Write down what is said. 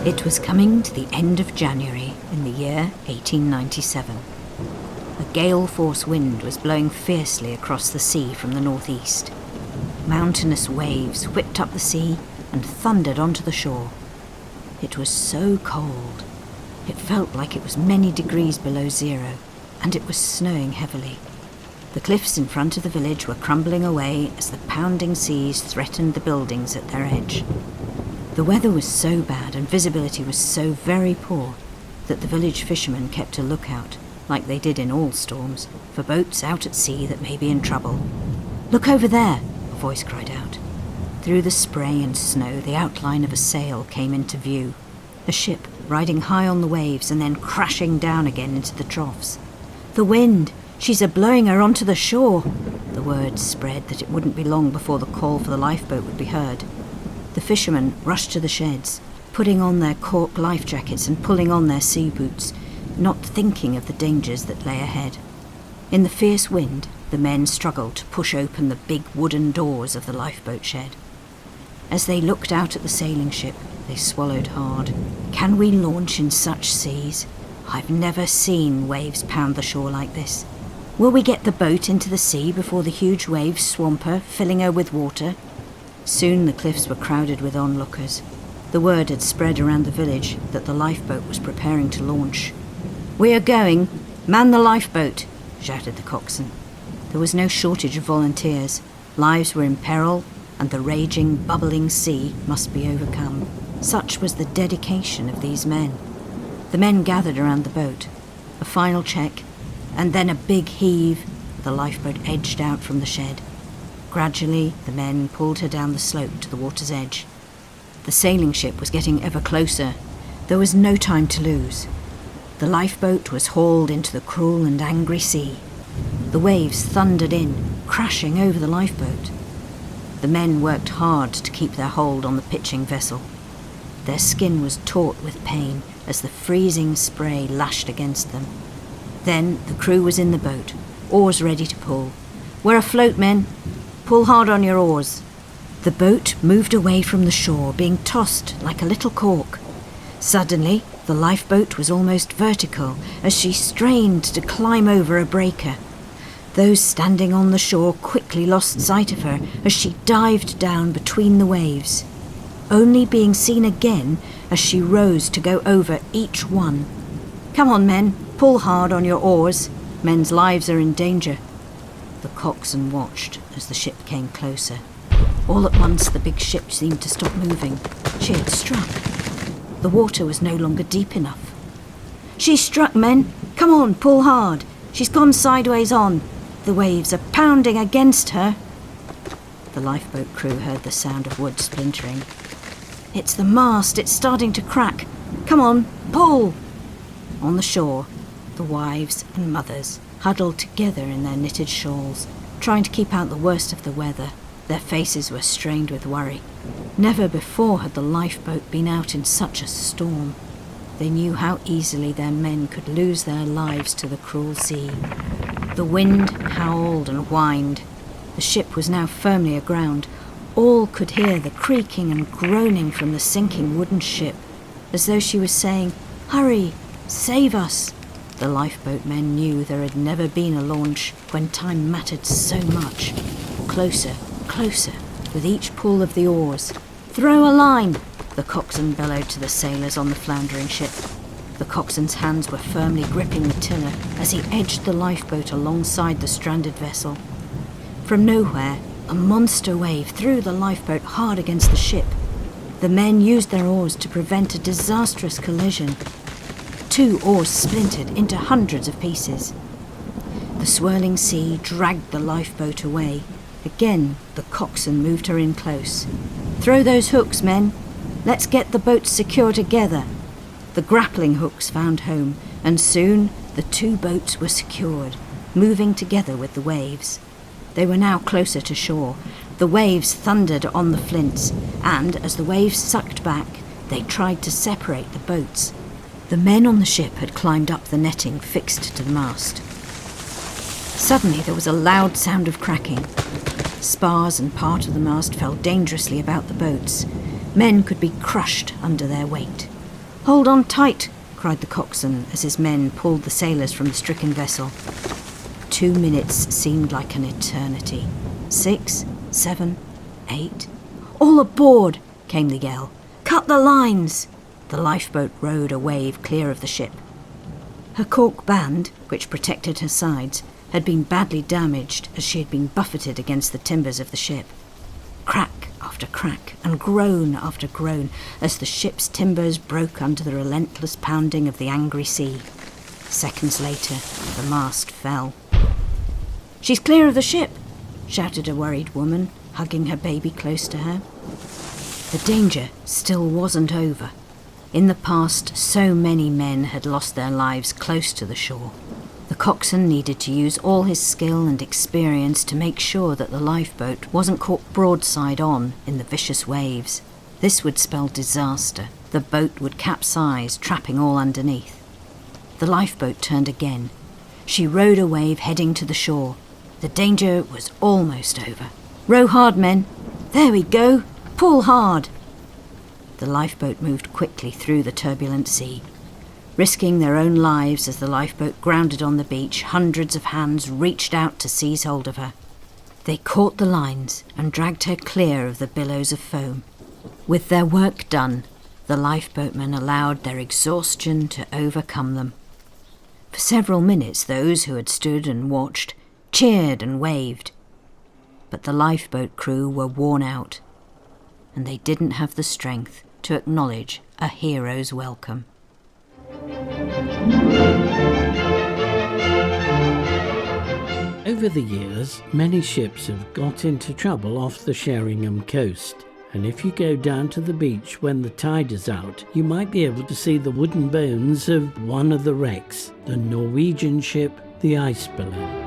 It was coming to the end of January in the year 1897. A gale-force wind was blowing fiercely across the sea from the northeast. Mountainous waves whipped up the sea and thundered onto the shore. It was so cold. It felt like it was many degrees below zero, and it was snowing heavily. The cliffs in front of the village were crumbling away as the pounding seas threatened the buildings at their edge. The weather was so bad and visibility was so very poor that the village fishermen kept a lookout, like they did in all storms, for boats out at sea that may be in trouble. "Look over there," a voice cried out. Through the spray and snow, the outline of a sail came into view. A ship riding high on the waves and then crashing down again into the troughs. "The wind! She's a-blowing her onto the shore!" The word spread that it wouldn't be long before the call for the lifeboat would be heard. The fishermen rushed to the sheds, putting on their cork life jackets and pulling on their sea boots, not thinking of the dangers that lay ahead. In the fierce wind, the men struggled to push open the big wooden doors of the lifeboat shed. As they looked out at the sailing ship, they swallowed hard. Can we launch in such seas? I've never seen waves pound the shore like this. Will we get the boat into the sea before the huge waves swamp her, filling her with water? Soon the cliffs were crowded with onlookers. The word had spread around the village that the lifeboat was preparing to launch. "We are going! Man the lifeboat!" shouted the coxswain. There was no shortage of volunteers. Lives were in peril, and the raging, bubbling sea must be overcome. Such was the dedication of these men. The men gathered around the boat. A final check, and then a big heave. The lifeboat edged out from the shed. Gradually, the men pulled her down the slope to the water's edge. The sailing ship was getting ever closer. There was no time to lose. The lifeboat was hauled into the cruel and angry sea. The waves thundered in, crashing over the lifeboat. The men worked hard to keep their hold on the pitching vessel. Their skin was taut with pain as the freezing spray lashed against them. Then the crew was in the boat, oars ready to pull. "We're afloat, men. Pull hard on your oars." The boat moved away from the shore, being tossed like a little cork. Suddenly, the lifeboat was almost vertical as she strained to climb over a breaker. Those standing on the shore quickly lost sight of her as she dived down between the waves, only being seen again as she rose to go over each one. "Come on, men, pull hard on your oars. Men's lives are in danger." The coxswain watched as the ship came closer. All at once the big ship seemed to stop moving. She had struck. The water was no longer deep enough. "She's struck, men! Come on, pull hard! She's gone sideways on! The waves are pounding against her!" The lifeboat crew heard the sound of wood splintering. "It's the mast! It's starting to crack! Come on, pull!" On the shore, the wives and mothers huddled together in their knitted shawls, trying to keep out the worst of the weather. Their faces were strained with worry. Never before had the lifeboat been out in such a storm. They knew how easily their men could lose their lives to the cruel sea. The wind howled and whined. The ship was now firmly aground. All could hear the creaking and groaning from the sinking wooden ship, as though she was saying, "Hurry, save us." The lifeboat men knew there had never been a launch when time mattered so much. Closer, closer, with each pull of the oars. "Throw a line!" the coxswain bellowed to the sailors on the floundering ship. The coxswain's hands were firmly gripping the tiller as he edged the lifeboat alongside the stranded vessel. From nowhere, a monster wave threw the lifeboat hard against the ship. The men used their oars to prevent a disastrous collision. 2 oars splintered into hundreds of pieces. The swirling sea dragged the lifeboat away. Again, the coxswain moved her in close. "Throw those hooks, men. Let's get the boat secure together." The grappling hooks found home, and soon the 2 boats were secured, moving together with the waves. They were now closer to shore. The waves thundered on the flints, and as the waves sucked back, they tried to separate the boats. The men on the ship had climbed up the netting fixed to the mast. Suddenly there was a loud sound of cracking. Spars and part of the mast fell dangerously about the boats. Men could be crushed under their weight. "Hold on tight," cried the coxswain as his men pulled the sailors from the stricken vessel. 2 minutes seemed like an eternity. 6, 7, 8... "All aboard!" came the yell. "Cut the lines!" The lifeboat rode a wave clear of the ship. Her cork band, which protected her sides, had been badly damaged as she had been buffeted against the timbers of the ship. Crack after crack and groan after groan as the ship's timbers broke under the relentless pounding of the angry sea. Seconds later, the mast fell. "She's clear of the ship!" shouted a worried woman, hugging her baby close to her. The danger still wasn't over. In the past, so many men had lost their lives close to the shore. The coxswain needed to use all his skill and experience to make sure that the lifeboat wasn't caught broadside on in the vicious waves. This would spell disaster. The boat would capsize, trapping all underneath. The lifeboat turned again. She rode a wave heading to the shore. The danger was almost over. "Row hard, men. There we go. Pull hard." The lifeboat moved quickly through the turbulent sea. Risking their own lives as the lifeboat grounded on the beach, hundreds of hands reached out to seize hold of her. They caught the lines and dragged her clear of the billows of foam. With their work done, the lifeboatmen allowed their exhaustion to overcome them. For several minutes, those who had stood and watched cheered and waved. But the lifeboat crew were worn out, and they didn't have the strength to acknowledge a hero's welcome. Over the years, many ships have got into trouble off the Sheringham coast, and if you go down to the beach when the tide is out, you might be able to see the wooden bones of one of the wrecks, the Norwegian ship, the Ice Balloon.